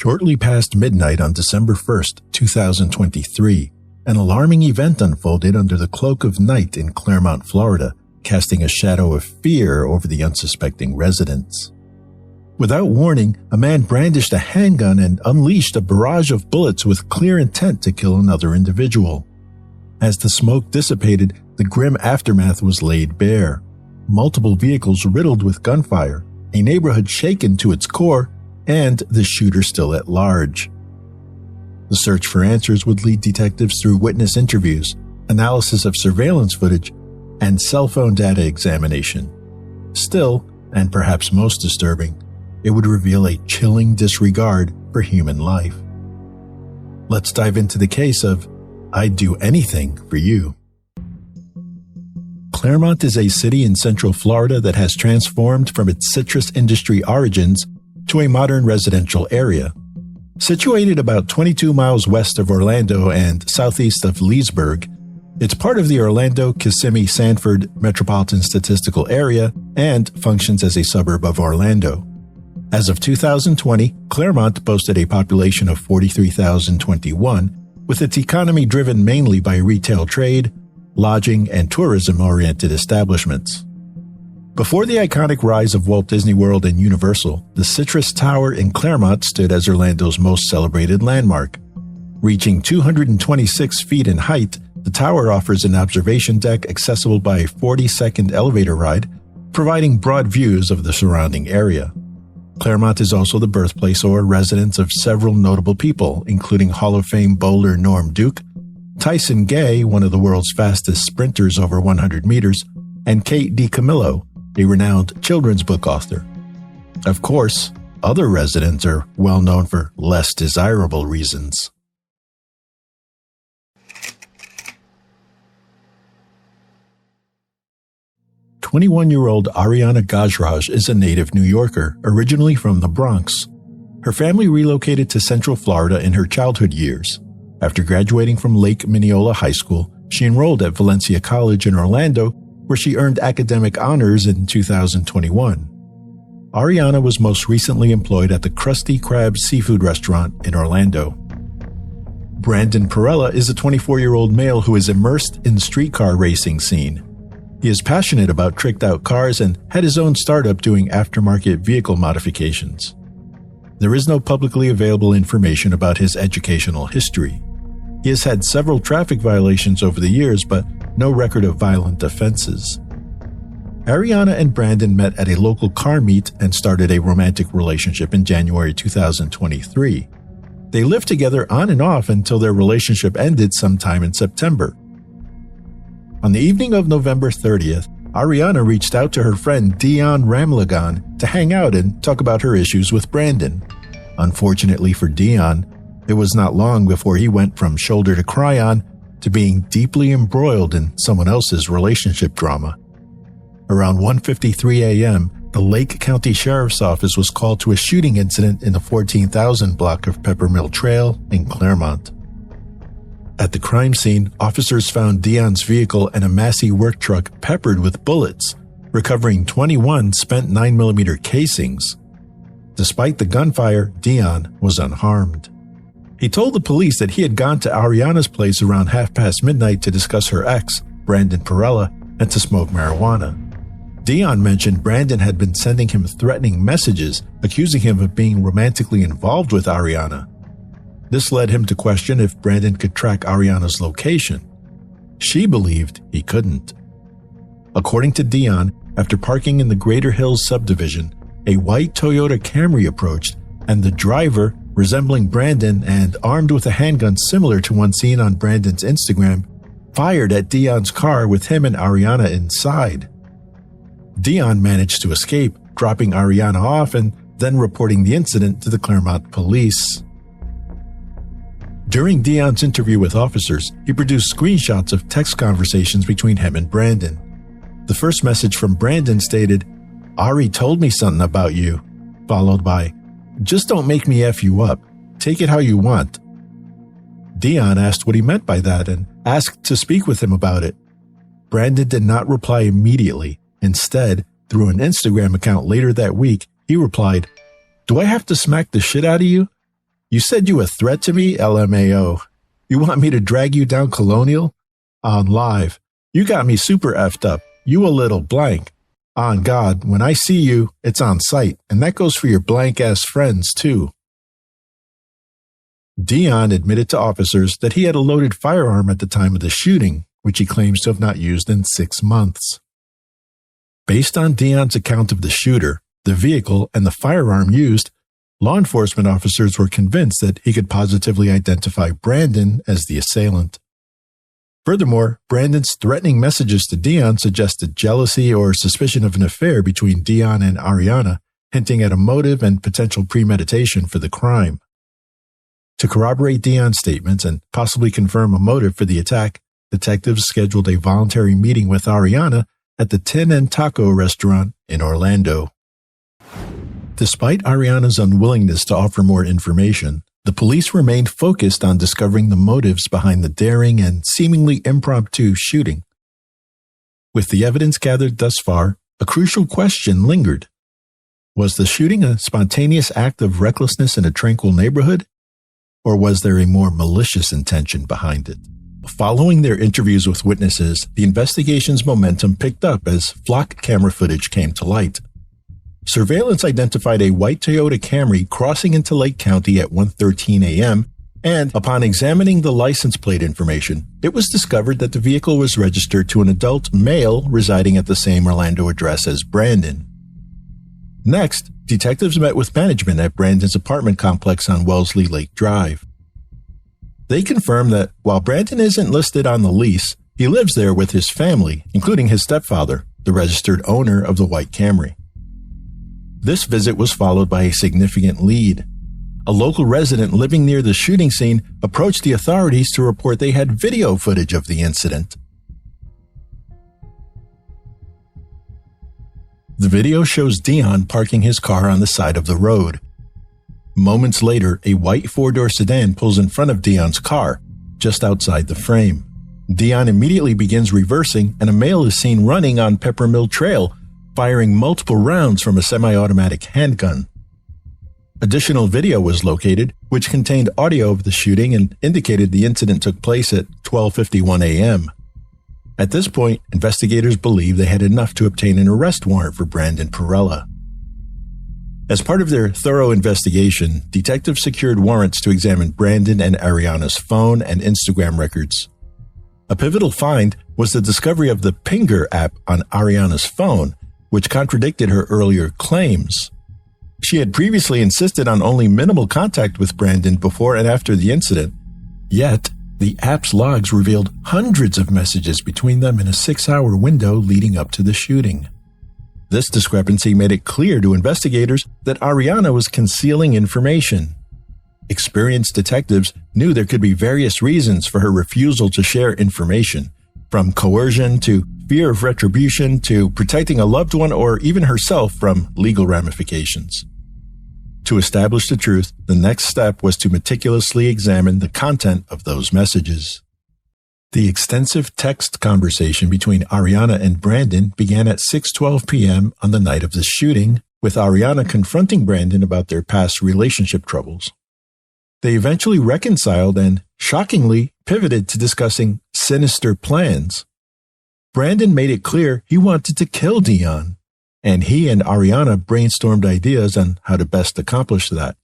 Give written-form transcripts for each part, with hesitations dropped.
Shortly past midnight on December 1st, 2023, an alarming event unfolded under the cloak of night in Claremont, Florida, casting a shadow of fear over the unsuspecting residents. Without warning, a man brandished a handgun and unleashed a barrage of bullets with clear intent to kill another individual. As the smoke dissipated, the grim aftermath was laid bare. Multiple vehicles riddled with gunfire, a neighborhood shaken to its core, and the shooter still at large. The search for answers would lead detectives through witness interviews, analysis of surveillance footage, and cell phone data examination. Still, and perhaps most disturbing, it would reveal a chilling disregard for human life. Let's dive into the case of I'd Do Anything for You. Claremont is a city in central Florida that has transformed from its citrus industry origins to a modern residential area. Situated about 22 miles west of Orlando and southeast of Leesburg, it's part of the Orlando-Kissimmee-Sanford Metropolitan Statistical Area and functions as a suburb of Orlando. As of 2020, Claremont boasted a population of 43,021, with its economy driven mainly by retail trade, lodging, and tourism-oriented establishments. Before the iconic rise of Walt Disney World and Universal, the Citrus Tower in Claremont stood as Orlando's most celebrated landmark. Reaching 226 feet in height, the tower offers an observation deck accessible by a 40-second elevator ride, providing broad views of the surrounding area. Claremont is also the birthplace or residence of several notable people, including Hall of Fame bowler Norm Duke, Tyson Gay, one of the world's fastest sprinters over 100 meters, and Kate DiCamillo, a renowned children's book author. Of course, other residents are well known for less desirable reasons. "21-year-old Ariana Gajraj is a native New Yorker, originally from the Bronx. Her family relocated to Central Florida in her childhood years. After graduating from Lake Mineola High School, she enrolled at Valencia College in Orlando, where she earned academic honors in 2021. Ariana was most recently employed at the Krusty Krab seafood restaurant in Orlando. Brandon Perella is a 24-year-old male who is immersed in the streetcar racing scene. He is passionate about tricked-out cars and had his own startup doing aftermarket vehicle modifications. There is no publicly available information about his educational history. He has had several traffic violations over the years, but no record of violent offenses. Ariana and Brandon met at a local car meet and started a romantic relationship in January 2023. They lived together on and off until their relationship ended sometime in September. On the evening of November 30th, Ariana reached out to her friend Dion Ramlagan to hang out and talk about her issues with Brandon. Unfortunately for Dion, it was not long before he went from shoulder to cry on to being deeply embroiled in someone else's relationship drama. Around 1:53 a.m., the Lake County Sheriff's Office was called to a shooting incident in the 14,000 block of Peppermill Trail in Claremont. At the crime scene, officers found Dion's vehicle and a Massey work truck peppered with bullets, recovering 21 spent 9mm casings. Despite the gunfire, Dion was unharmed. He told the police that he had gone to Ariana's place around midnight to discuss her ex, Brandon Perella, and to smoke marijuana. Dion mentioned Brandon had been sending him threatening messages, accusing him of being romantically involved with Ariana. This led him to question if Brandon could track Ariana's location. She believed he couldn't. According to Dion, after parking in the Greater Hills subdivision, a white Toyota Camry approached, and the driver, resembling Brandon and armed with a handgun similar to one seen on Brandon's Instagram, fired at Dion's car with him and Ariana inside. Dion managed to escape, dropping Ariana off and then reporting the incident to the Claremont police. During Dion's interview with officers, he produced screenshots of text conversations between him and Brandon. The first message from Brandon stated, "Ari told me something about you," followed by, "Just don't make me F you up. Take it how you want." Dion asked what he meant by that and asked to speak with him about it. Brandon did not reply immediately. Instead, through an Instagram account later that week, he replied, "Do I have to smack the shit out of you? You said you a threat to me, LMAO. You want me to drag you down Colonial? On live. You got me super effed up. You a little blank. On God, when I see you, it's on sight, and that goes for your blank-ass friends, too. Dion admitted to officers that he had a loaded firearm at the time of the shooting, which he claims to have not used in 6 months. Based on Dion's account of the shooter, the vehicle, and the firearm used, law enforcement officers were convinced that he could positively identify Brandon as the assailant. Furthermore, Brandon's threatening messages to Dion suggested jealousy or suspicion of an affair between Dion and Ariana, hinting at a motive and potential premeditation for the crime. To corroborate Dion's statements and possibly confirm a motive for the attack, detectives scheduled a voluntary meeting with Ariana at the Tin and Taco restaurant in Orlando. Despite Ariana's unwillingness to offer more information, the police remained focused on discovering the motives behind the daring and seemingly impromptu shooting. With the evidence gathered thus far, a crucial question lingered. Was the shooting a spontaneous act of recklessness in a tranquil neighborhood? Or was there a more malicious intention behind it? Following their interviews with witnesses, the investigation's momentum picked up as flock camera footage came to light. Surveillance identified a white Toyota Camry crossing into Lake County at 1:13 a.m., and upon examining the license plate information, it was discovered that the vehicle was registered to an adult male residing at the same Orlando address as Brandon. Next, detectives met with management at Brandon's apartment complex on Wellesley Lake Drive. They confirmed that while Brandon isn't listed on the lease, he lives there with his family, including his stepfather, the registered owner of the white Camry. This visit was followed by a significant lead. A local resident living near the shooting scene approached the authorities to report they had video footage of the incident. The video shows Dion parking his car on the side of the road. Moments later, a white four-door sedan pulls in front of Dion's car, just outside the frame. Dion immediately begins reversing, and a male is seen running on Peppermill Trail, firing multiple rounds from a semi-automatic handgun. Additional video was located, which contained audio of the shooting and indicated the incident took place at 12:51 a.m. At this point, investigators believed they had enough to obtain an arrest warrant for Brandon Perella. As part of their thorough investigation, detectives secured warrants to examine Brandon and Ariana's phone and Instagram records. A pivotal find was the discovery of the Pinger app on Ariana's phone, which contradicted her earlier claims. She had previously insisted on only minimal contact with Brandon before and after the incident, yet the app's logs revealed hundreds of messages between them in a 6-hour window leading up to the shooting. This discrepancy made it clear to investigators that Ariana was concealing information. Experienced detectives knew there could be various reasons for her refusal to share information, from coercion to fear of retribution to protecting a loved one or even herself from legal ramifications. To establish the truth, the next step was to meticulously examine the content of those messages. The extensive text conversation between Ariana and Brandon began at 6:12 p.m. on the night of the shooting, with Ariana confronting Brandon about their past relationship troubles. They eventually reconciled and, shockingly, pivoted to discussing sinister plans. Brandon made it clear he wanted to kill Dion, and he and Ariana brainstormed ideas on how to best accomplish that.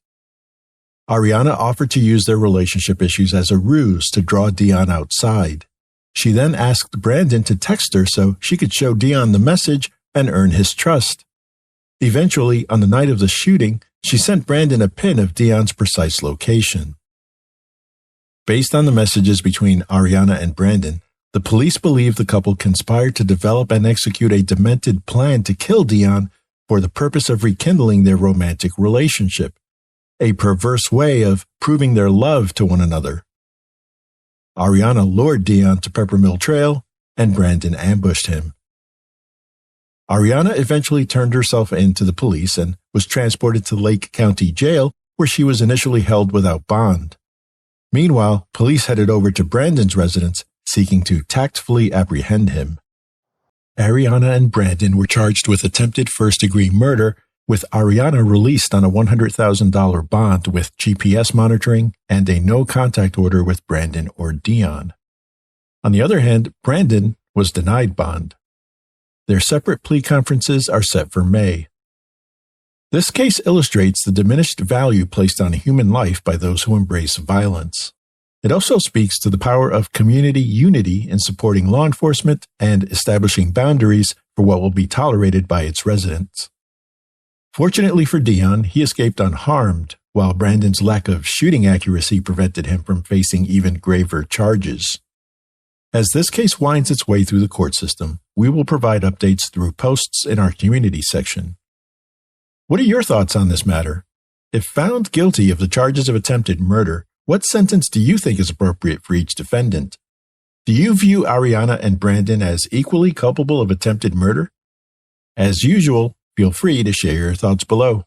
Ariana offered to use their relationship issues as a ruse to draw Dion outside. She then asked Brandon to text her so she could show Dion the message and earn his trust. Eventually, on the night of the shooting, she sent Brandon a pin of Dion's precise location. Based on the messages between Ariana and Brandon, the police believe the couple conspired to develop and execute a demented plan to kill Dion for the purpose of rekindling their romantic relationship, a perverse way of proving their love to one another. Ariana lured Dion to Peppermill Trail, and Brandon ambushed him. Ariana eventually turned herself in to the police and was transported to Lake County Jail, where she was initially held without bond. Meanwhile, police headed over to Brandon's residence, seeking to tactfully apprehend him. Ariana and Brandon were charged with attempted first-degree murder with Ariana released on a $100,000 bond with GPS monitoring and a no-contact order with Brandon or Dion. On the other hand, Brandon was denied bond. Their separate plea conferences are set for May. This case illustrates the diminished value placed on human life by those who embrace violence. It also speaks to the power of community unity in supporting law enforcement and establishing boundaries for what will be tolerated by its residents. Fortunately for Dion, he escaped unharmed, while Brandon's lack of shooting accuracy prevented him from facing even graver charges. As this case winds its way through the court system, we will provide updates through posts in our community section. What are your thoughts on this matter? If found guilty of the charges of attempted murder, what sentence do you think is appropriate for each defendant? Do you view Ariana and Brandon as equally culpable of attempted murder? As usual, feel free to share your thoughts below.